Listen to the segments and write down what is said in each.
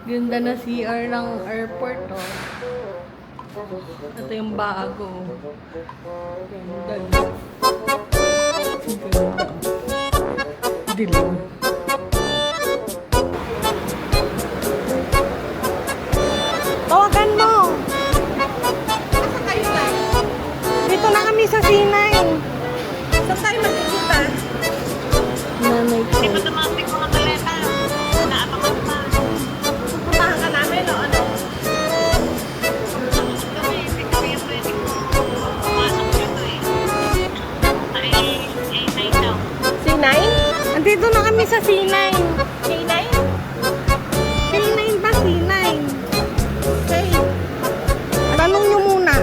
Ganda na CR ng airport, oh. Ito yung bago. Ganda. Ganda. Dilim. Tawagan mo! Saan kayo na? Dito na kami sa C9. Saan tayo magkikita? Nanay ko. Hindi pa dumating mga maleta. Naabangan pa. Puntahan ka namin o ano? Kami, hindi kami yung pwede ko pumasok dito eh. Ay, A9 daw. C9? Andito na kami sa C9. K9? C9 ba? C9. Okay. Tanong nyo muna.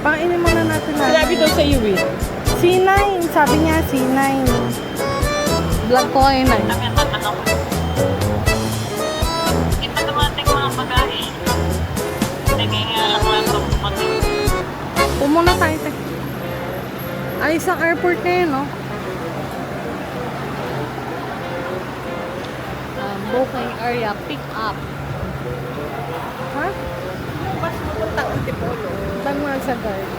Pakainin muna natin lahat. Sinabi daw sa iyo eh. C9. Sabi niya C9. Vlog ko kayo na. Kami ang tatanong. Hindi pa dumating mga bagahe. Naging-alam mo lang dumating. Pumuna tayo. Ay, sa airport na yun, no? Booking area, pick up. Ha? Yung bus mo puntang Antipolo. Saan mo sa guard?